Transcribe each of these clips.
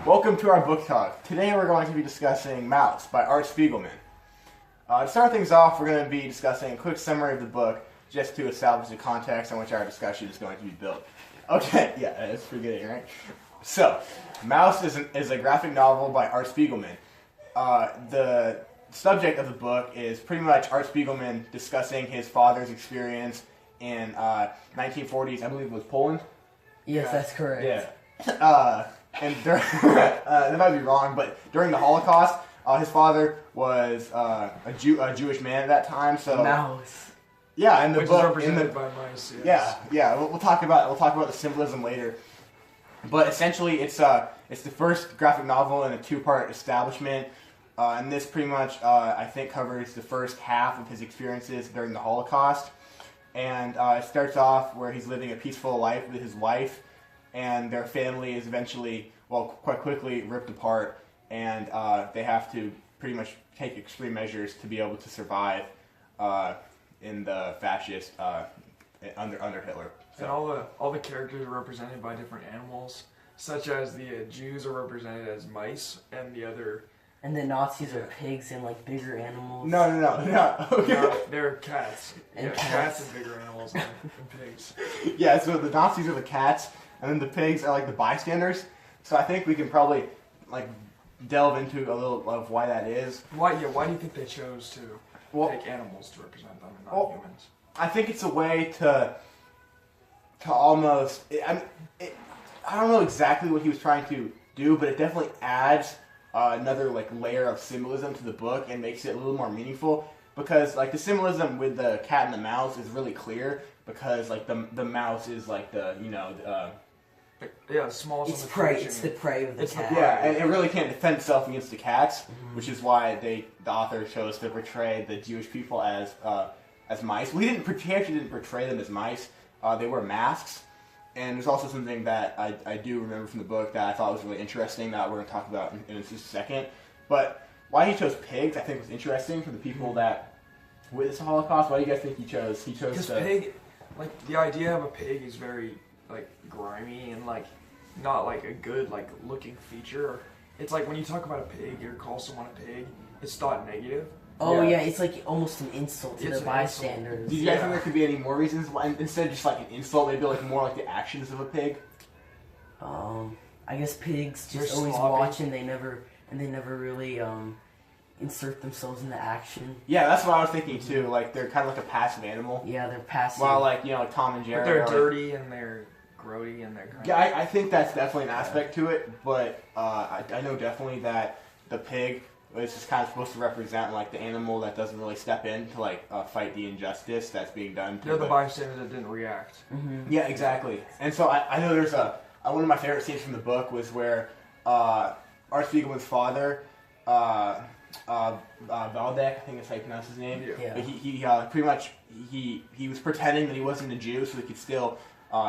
Welcome to our book talk. Today we're going to be discussing Mouse by Art Spiegelman. To start things off, we're going to be discussing a quick summary of the book just to establish the context on which our discussion is going to be built. Okay, yeah, that's pretty good, right? So, Mouse is a graphic novel by Art Spiegelman. The subject of the book is pretty much Art Spiegelman discussing his father's experience in 1940s, I believe it was Poland. Yes, that's correct. Yeah. And that might be wrong, but during the Holocaust, his father was a Jewish man at that time. So Mouse. Yeah, and the Which book is represented by mice. Yes. Yeah. We'll talk about the symbolism later. But essentially, it's the first graphic novel in a two-part establishment, and this pretty much I think covers the first half of his experiences during the Holocaust. And it starts off where he's living a peaceful life with his wife, and their family is eventually, quite quickly ripped apart, and they have to pretty much take extreme measures to be able to survive in the fascist under Hitler. So. And all the characters are represented by different animals, such as the Jews are represented as mice, and the other. And the Nazis are pigs and like bigger animals. No. Okay. No, they're cats. And cats and bigger animals and pigs. Yeah, so the Nazis are the cats, and then the pigs are like the bystanders. So I think we can probably like delve into a little of why that is. Why do you think they chose to pick animals to represent them and not humans? I think it's a way to almost. I don't know exactly what he was trying to do, but it definitely adds another like layer of symbolism to the book and makes it a little more meaningful. Because like the symbolism with the cat and the mouse is really clear, because like the mouse is like the smallest. It's prey. It's the prey of the cat. Yeah, and it really can't defend itself against the cats, which is why the author chose to portray the Jewish people as mice. He actually didn't portray them as mice. They were masks. And there's also something that I do remember from the book that I thought was really interesting that we're going to talk about in just a second. But why he chose pigs, I think, was interesting for the people that witnessed the Holocaust. Why do you guys think he chose? Because pig, like the idea of a pig is very like grimy and like not like a good like looking feature. It's like when you talk about a pig or call someone a pig, it's thought negative. Oh yeah, it's like almost an insult to the bystanders. Do you guys think there could be any more reasons why, instead of just like an insult, maybe like more like the actions of a pig? I guess pigs just They're always sloppy. watch and they never really insert themselves into action. Yeah, that's what I was thinking too. Like they're kind of like a passive animal. Yeah, they're passive. While like like Tom and Jerry. But they're are, dirty and they're grody and they're kind of... Yeah, I think that's definitely an aspect to it, but I know definitely that the pig is just kind of supposed to represent like the animal that doesn't really step in to like fight the injustice that's being done. They're the bystanders that didn't react. Mm-hmm. Yeah, exactly. And so I know there's one of my favorite scenes from the book was where Art Spiegelman's father, Valdek, I think that's how you pronounce his name. Yeah. But he pretty much he was pretending that he wasn't a Jew, so he could still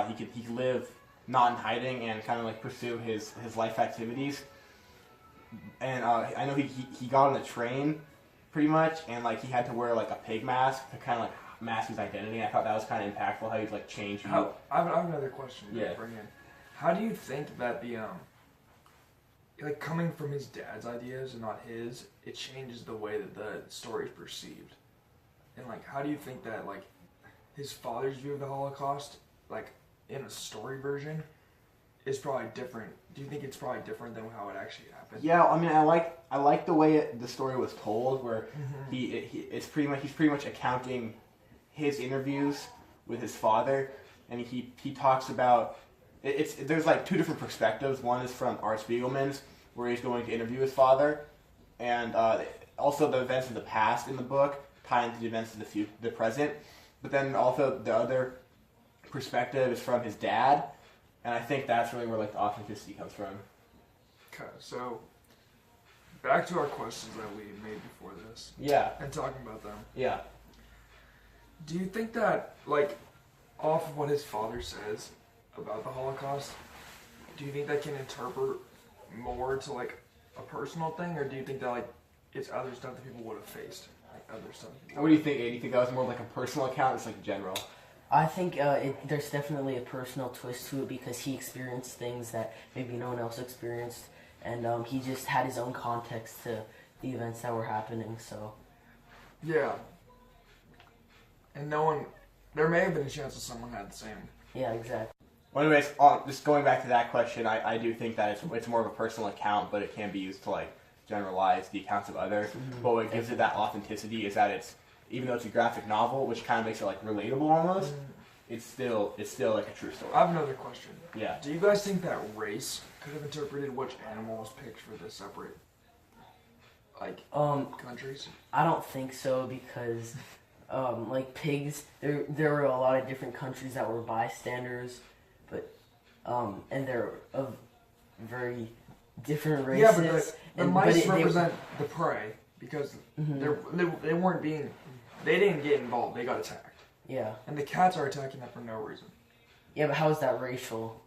he could live not in hiding and kind of like pursue his life activities. And I know he got on a train pretty much, and like he had to wear like a pig mask to kind of like mask his identity. I thought that was kind of impactful how he'd like change. I have another question to Yeah. bring in. How do you think that the like coming from his dad's ideas and not his, it changes the way that the story is perceived? And like, how do you think that like his father's view of the Holocaust, like in a story version, is probably different? Do you think it's probably different than how it actually happened? Yeah, I mean, I like the way the story was told, where he's pretty much accounting his interviews with his father, and he talks about there's like two different perspectives. One is from Art Spiegelman's, where he's going to interview his father, and also the events of the past in the book tie into the events of the present. But then also the other perspective is from his dad, and I think that's really where like the authenticity comes from. Okay, so back to our questions that we made before this. Yeah. And talking about them. Yeah. Do you think that, like, off of what his father says about the Holocaust, do you think that can interpret more to, like, a personal thing, or do you think that, like, it's other stuff that people would have faced? Like, other stuff. What do you think, Aiden? Do you think that was more like a personal account, or it's like general? I think there's definitely a personal twist to it because he experienced things that maybe no one else experienced. and he just had his own context to the events that were happening. So Yeah. And there may have been a chance that someone had the same. yeah, exactly. Well, anyways, just going back to that question, I do think that it's more of a personal account, but it can be used to like generalize the accounts of others. Mm-hmm. But what gives it that authenticity is that it's, even though it's a graphic novel, which kind of makes it like relatable almost, it's still like a true story. I have another question. Yeah. Do you guys think that race could have interpreted which animal was picked for the separate, like, countries? I don't think so because, like pigs, there were a lot of different countries that were bystanders, but and they're of very different races. Yeah, but the mice represent the prey because they weren't being, they didn't get involved. They got attacked. Yeah. And the cats are attacking them for no reason. Yeah, but how is that racial?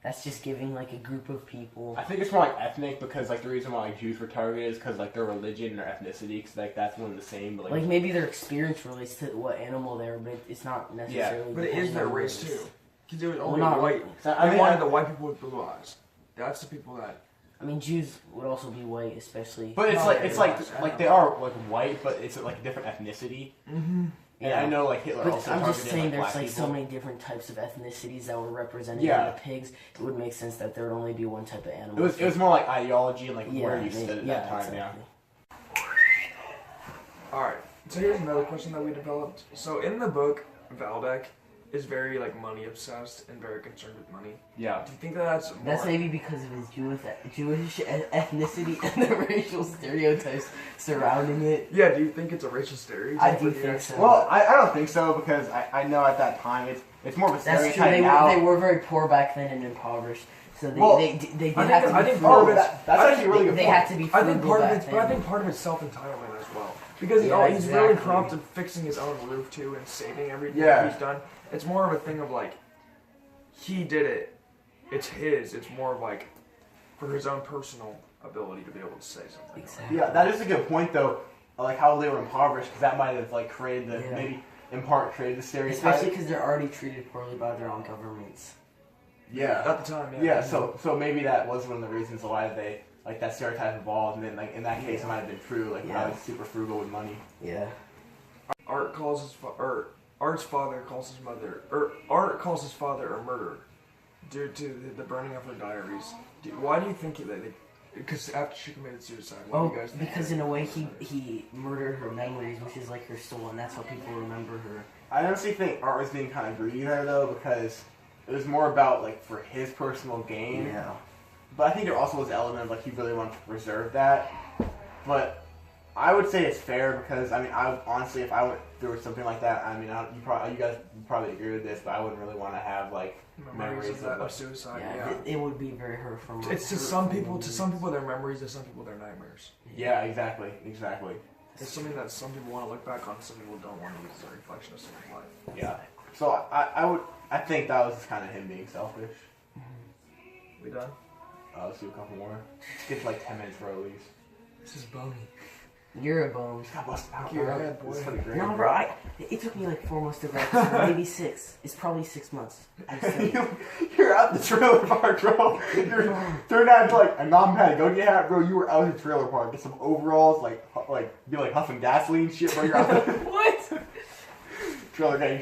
That's just giving like a group of people. I think it's more like ethnic because like the reason why like Jews were targeted is because like their religion and their ethnicity, because like that's one and the same. But like maybe their experience relates to what animal they're, but it's not necessarily. Yeah, but it is their race too. Because it was only not white. I They wanted the white people with blue eyes. That's the people that. I mean, Jews would also be white, especially. But it's No, like they are like white, but it's like a different ethnicity. Mm-hmm. And Yeah. I know like Hitler But also I'm targeted just saying, like, there's black like people. so many different types of ethnicities that were represented Yeah. in the pigs. It would make sense that there would only be one type of animal. It was more like ideology and like where you maybe- stood at that time. exactly. Alright, so here's another question that we developed. So in the book, Valdek is very like money obsessed and very concerned with money. Yeah. Do you think that that's more... That's maybe because of his Jewish ethnicity and the racial stereotypes surrounding it. Yeah, do you think it's a racial stereotype? I do or think so. Well, I don't think so because I know at that time it's more of a That's true. stereotype now. They were very poor back then and impoverished, so they Well, did I have to think- be I think frugal. part of it- that's I actually a really good They point. had to be I frugal think part of back it's, then. but I think part of it's self-entitlement as well. Because Yeah, he's really exactly. prompted fixing his own roof too and saving everything Yeah. he's done. It's more of a thing of like, he did it, it's his. It's more of like, for his own personal ability to be able to say something. Exactly. Yeah, that is a good point though. Like how they were impoverished, because that might have like created the Yeah. maybe in part created the stereotype. Especially because they're already treated poorly by their own governments. Yeah. At the time, yeah. Yeah. So maybe that was one of the reasons why they like that stereotype evolved, and then like in that case it might have been true. Like Yeah. I was super frugal with money. Yeah. Art's father calls his mother, or Art calls his father a murderer due to the burning of her diaries. Why do you think that because after she committed suicide, why do you guys think because in a way he murdered her memories, which is like her soul, and that's how people remember her. I honestly think Art was being kind of greedy there though, because it was more about like for his personal gain. Yeah. But I think there also was an element of like he really wanted to preserve that. But I would say it's fair because I mean I honestly if I went through something like that, I mean you guys would probably agree with this, but I wouldn't really want to have like memories of suicide? Yeah, it would be very hurtful. It's to some people, their memories, to some people, their nightmares. Yeah, exactly. It's something that some people want to look back on, some people don't want to use as a reflection of someone's life. Yeah. So I think that was just kind of him being selfish. We done? Let's do a couple more. Let's get to like 10 minutes for at least. This is bony. You're a bone. Just got busted out. You're bro. a bad boy. It's pretty great. No, bro, it took me like 4 months to grad school, maybe 6. It's probably 6 months. I'm saying. You're out the trailer park, bro. You're turned out into like a non-Patagonia hat, bro. You were out the trailer park. Get some overalls, like be like huffing gasoline shit, bro. You're out the What? trailer gang.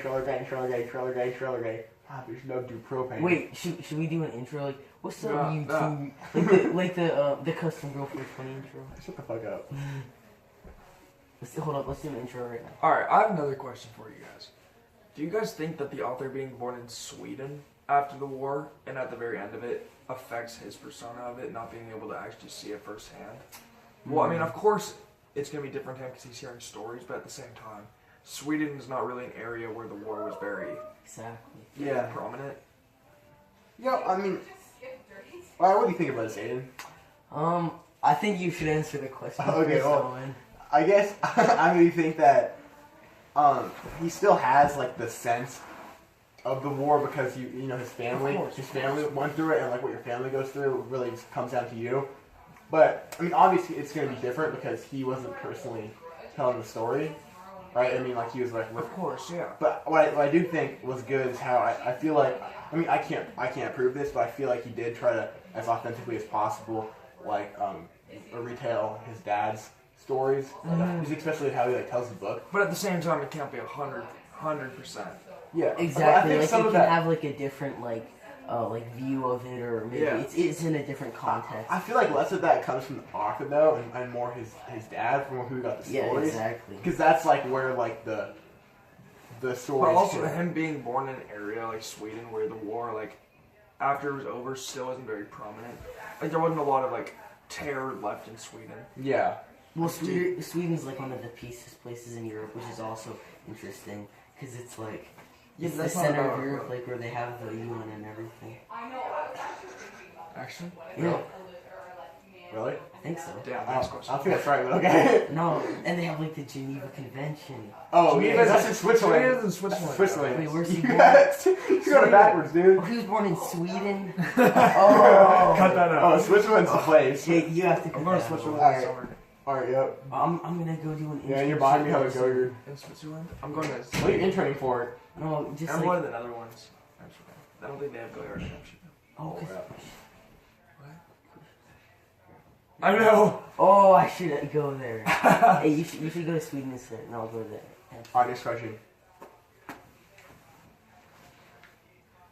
Ah, there's no do propane. Wait, should we do an intro? Like, what's up, Yeah, YouTube? Like the custom Girl 420 intro. Shut the fuck up. Hold up, let's do an intro right now. Alright, I have another question for you guys. Do you guys think that the author being born in Sweden after the war and at the very end of it affects his persona of it, not being able to actually see it firsthand? Well, I mean, of course, it's going to be different to him because he's hearing stories, but at the same time, Sweden is not really an area where the war was very Exactly. Yeah. prominent. Yeah, I mean, what do you think about this, Aiden? I think you should answer the question. Okay, first, well, Owen. I guess I really think that he still has like the sense of the war because you know his family went through it, and like what your family goes through really just comes down to you. But I mean, obviously it's going to be different because he wasn't personally telling the story, right? I mean, like he was like, Of course, yeah. But what I do think was good is how I feel like I mean I can't prove this, but I feel like he did try to as authentically as possible like retell his dad's stories, especially how he like tells the book. But at the same time, it can't be 100%. Yeah, exactly. Like you can have like a different like view of it, or maybe it's in a different context. I feel like less of that comes from the author though, and more his dad, from who got the stories. Yeah, exactly. Because that's like where like the stories. But also him being born in an area like Sweden where the war, like after it was over, still wasn't very prominent. Like there wasn't a lot of like terror left in Sweden. Yeah. Well, Sweden's like one of the peaceful places in Europe, which is also interesting because it's like it's the center of Europe, like where they have the UN and everything. Actually? Yeah. Really? I think so. Damn, next question. I think that's right, but okay. No, and they have like the Geneva Convention. Oh, yeah, that's in Switzerland. It is in Switzerland. Wait, where's he You born? got it backwards, dude. Oh, he was born in Sweden? Oh. Cut that out. Oh, Switzerland's the place. Hey, you have to cut I'm going to that out. Switzerland this summer. Alright, yep. I'm gonna go do an internship. Yeah, you're buying me how to go. You're. In Switzerland? I'm going to... What are you interning for? No, just I'm like... one of the other ones. I don't think they have go-yard internship. Oh, 'cause- I know! Oh, I should go there. Hey, you should go to Sweden instead, and I'll go there. Alright, next question.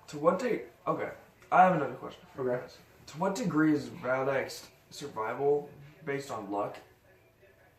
To what date... Okay. I have another question. Okay. To what degree is Valdek's survival based on luck?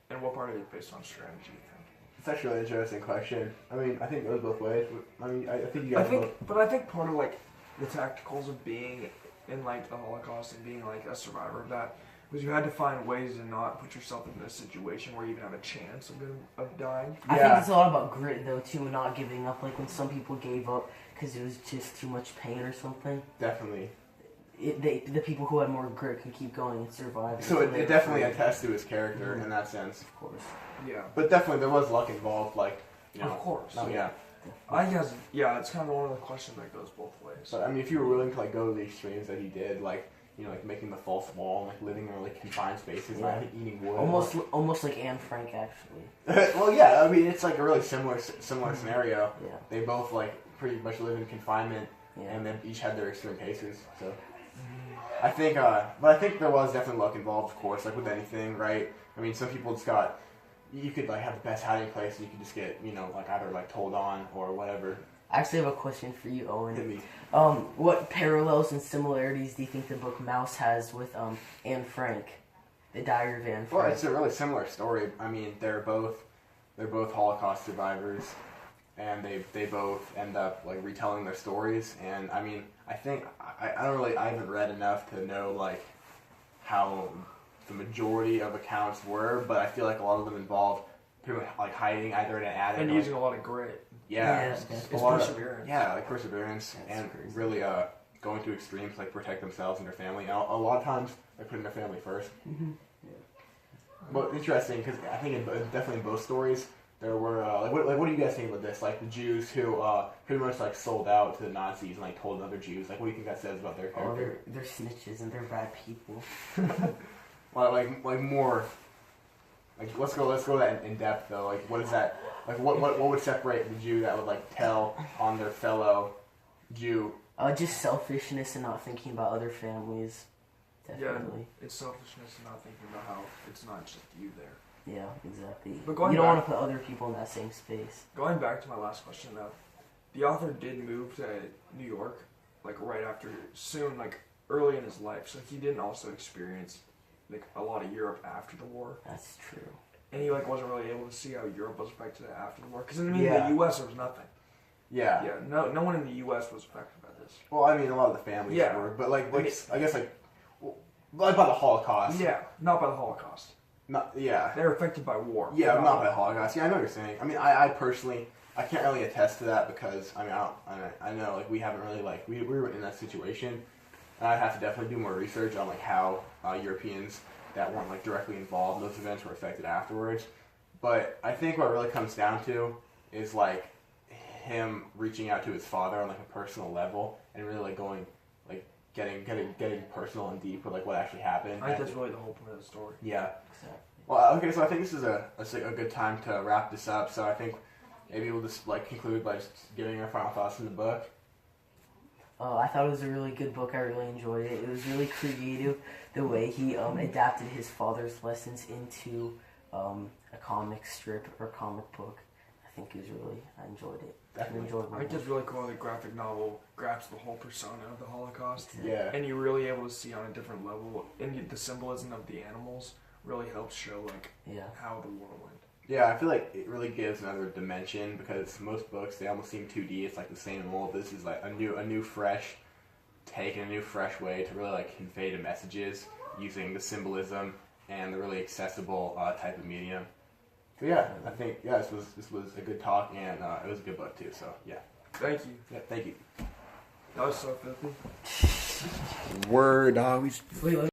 And what part of it is based on strategy, you think? It's actually an interesting question. I mean, I think it goes both ways. I mean, I think you guys both... I think part of, like, the tacticals of being in, like, the Holocaust and being, like, a survivor of that was you had to find ways to not put yourself in a situation where you even have a chance of dying. I think it's a lot about grit, though, too, and not giving up. Like, when some people gave up because it was just too much pain or something. Definitely. The people who had more grit can keep going and survive. So it definitely attests to his character in that sense. Of course. Yeah. But definitely there was luck involved, like, you know. Of course. Oh, yeah. I guess, yeah, it's kind of one of the questions that goes both ways. But, I mean, if you were willing to, like, go to the extremes that he did, like, you know, like making the false wall, like living in really confined spaces, not eating wood. Almost like Anne Frank, actually. Well, yeah, I mean, it's like a really similar scenario. Yeah. They both, like, pretty much live in confinement, Yeah. and they each had their extreme cases, so... I think, but I think there was definitely luck involved, of course, like with anything, right? I mean, some people just got, you could, like, have the best hiding place, and you could just get, you know, like, either, like, told on or whatever. I actually have a question for you, Owen. Hit me. What parallels and similarities do you think the book Mouse has with Anne Frank, the Diary of Anne Frank? Well, it's a really similar story. I mean, they're both Holocaust survivors, and they both end up, like, retelling their stories. And I mean, I think I haven't read enough to know, like, how the majority of accounts were, but I feel like a lot of them involved pretty much, like, hiding either in an attic and or, using a lot of grit. it's perseverance. Like perseverance. That's and crazy. Really going to extremes, like protect themselves and their family. And a lot of times, like putting their family first. Mm-hmm. Yeah. But interesting, because I think definitely in both stories, there were what do you guys think about this? Like the Jews who pretty much like sold out to the Nazis and like told other Jews. Like, what do you think that says about their character? Oh, they're snitches and they're bad people. Well, like more. Like let's go that in depth though. Like what is that? Like what would separate the Jew that would like tell on their fellow Jew? Just selfishness and not thinking about other families. Definitely. Yeah, it's selfishness and not thinking about how it's not just you there. Yeah, exactly. But you don't want to put other people in that same space. Going back to my last question though, the author did move to New York, like right after, soon, like early in his life, so he didn't also experience like a lot of Europe after the war. That's true. And he like wasn't really able to see how Europe was affected after the war, because I mean, in the U.S. there was nothing. Yeah. Yeah. No one in the U.S. was affected by this. Well, I mean, a lot of the families were, but like I guess like by the Holocaust. Yeah, not by the Holocaust. Not yeah. They're affected by war. Yeah, not by the Holocaust. Yeah, I know what you're saying. I mean, I personally, I can't really attest to that because I mean, I know like we haven't really like we were in that situation, and I'd have to definitely do more research on like how Europeans that weren't like directly involved in those events were affected afterwards. But I think what it really comes down to is like him reaching out to his father on like a personal level and really like going like getting personal and deep with like what actually happened. I think that's really the whole point of the story. Yeah. Exactly. Well, okay, so I think this is a good time to wrap this up. So I think maybe we'll just like conclude by just giving our final thoughts on the book. I thought it was a really good book. I really enjoyed it. It was really creative the way he adapted his father's lessons into a comic strip or comic book. I think I enjoyed it. Definitely. I think it's really cool how the graphic novel grasps the whole persona of the Holocaust. Yeah. And you're really able to see on a different level, and the symbolism of the animals really helps show how the war went. Yeah, I feel like it really gives another dimension because most books they almost seem 2D. It's like the same old. This is like a new fresh take and a new fresh way to really like convey the messages using the symbolism and the really accessible type of medium. So yeah, I think this was a good talk and it was a good book too. So yeah. Thank you. Yeah, thank you. That was so filthy. Word, dog. Wait,